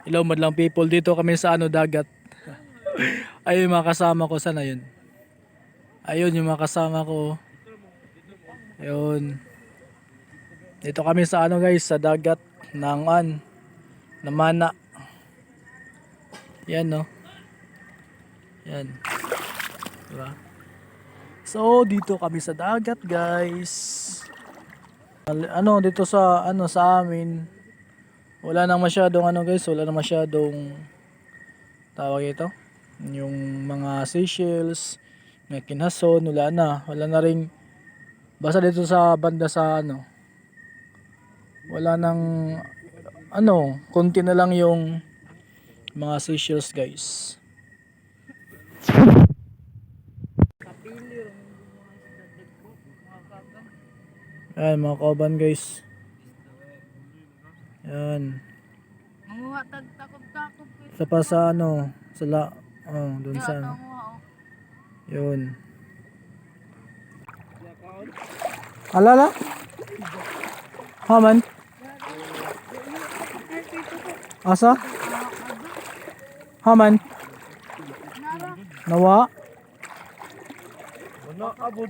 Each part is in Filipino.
Hello madlang people, dito kami sa dagat. Ayun yung mga kasama ko, sana yun. Ayun yung mga kasama ko. Ayun. Dito kami sa guys, sa dagat ng Namana. Yan no. Yan. Diba? So dito kami sa dagat guys. Dito sa sa amin. Wala nang masyadong guys, wala nang masyadong tawag ito. Yung mga Seychelles, may Kinason, wala na ring basta dito sa banda sa wala nang konti na lang yung mga Seychelles guys. Ayan mga kauban guys. Ayan. Manguha tag takot-takot. Sa pa sa dun sa yun. Alala? Haman? Asa? Haman? Nawa? Wala abod.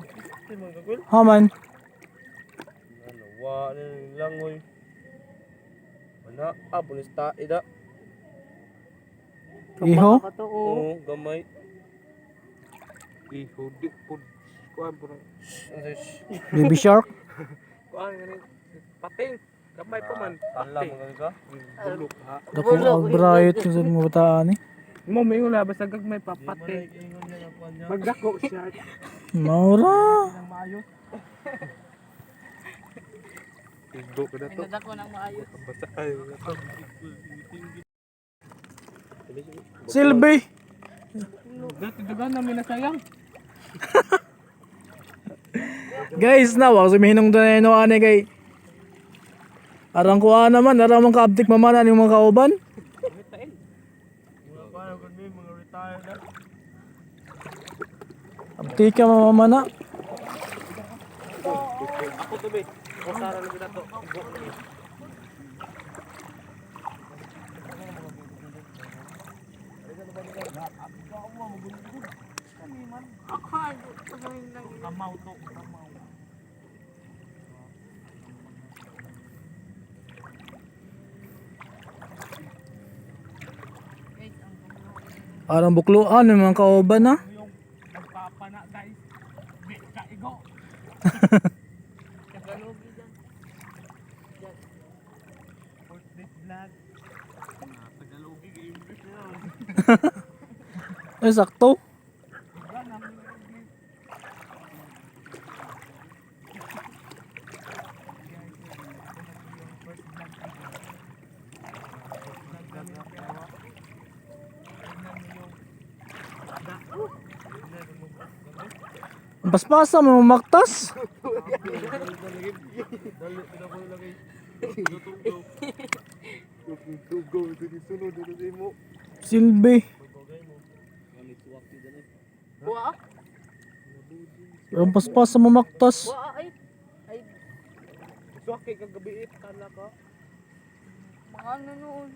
Haman? Nawa langoy. Wala abon ista ida. Iho? Oo, gamay. Iho di pud. Kuan pud. Baby shark? Kuan ngani pating. Gamay pa man. Talam ngani ka. Bulok ha. Dako ang bright sa mga bataan eh. Mo mingon na basta gagmay pa pating. Magdako siya. Maura. Nang maayo. Igo ka na to. Pinadako ng maayos. Basta ay na to. Silbi. Dati dagan namin na sayang. Guys, wag sumihinong doon na ane kay. Arang kuha naman, arang mga kaabtik mamanan yung mga kauban. Mga retired na. Abtik ka mamamana. Ako to be. Kusara na to. Ako ano, pagawin lang yun. Kamaw to, kamaw. Guys, ang gulo. Parang bukluan yung mga kauban ha. Yung magpapana guys. Be, kaigo. Tagalogi dyan. Dyan. First date vlog. Tagalogi game trip na yun. Ay, sakto. Diba namin yung Ang paspasa mo maktas. Silbi. Buwa? Ang paspasa mo maktas. Buwa ay. Ay, Suwaki kagabi kala ka. mga nanood.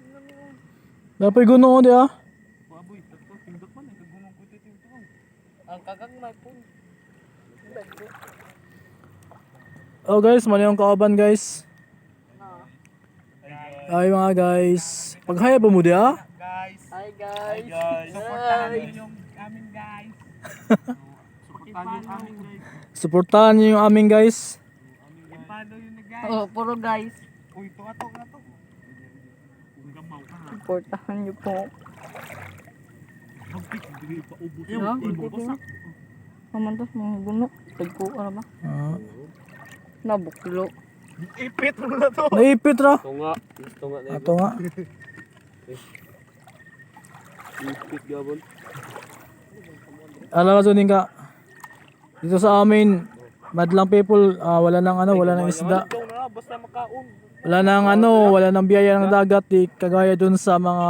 Dapat guno di ha. Baboy, tapos pindot man ay kagunong ko tito. Ang kagagmay po. Oh guys, mali yung kauban guys. Na. Ay mga guys. Paghaya ba mo di ha? Guys. Hi guys. Supportahan Hi. niyo yung amin guys. Supportahan niyo yung amin guys. Suportahan niyo yung aming guys. Follow yun na guys. Oh, puro guys. Uy, ito nga to. Gamaw ka ha. Supportahan niyo po. Hagpik, hindi pa ubos. No? Basak. Mamantas mga guno. Tagpo ano ba? Ah, Nabuklo. Ipit mo na to. naipit ra. Tunga. Tunga na Ato nga. Ipit gabon. Alam ka ka. Dito sa amin, madlang people, wala nang wala nang isda. Ikaw na, basta makaon. Wala nang wala nang biyaya ng dagat, di kagaya dun sa mga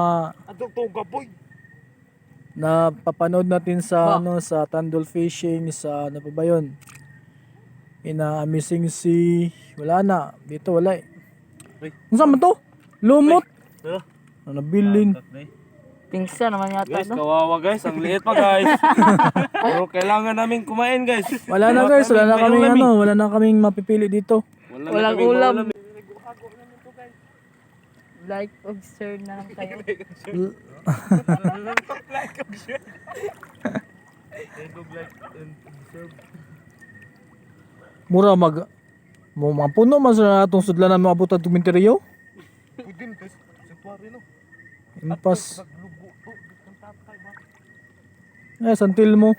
Adong to gaboy. na papanood natin sa sa Tandol Fishing, sa ano pa ba yun? Amazing Sea, wala na. Dito wala eh. Ay. Ano saan man to? Lumot. Nabilin. Pingsa naman yata Guys, to. kawawa guys. Ang liit pa guys. Pero kailangan namin kumain guys. Wala na guys, wala na May kaming ulam eh. ano, wala na kaming mapipili dito. Walang ulam. Like, share na lang kayo. Mura mo mga puno man sa atong sudlanan mo abot ang tuminteriyo. Pudin guys. Sa pare no. Impas. Santil mo.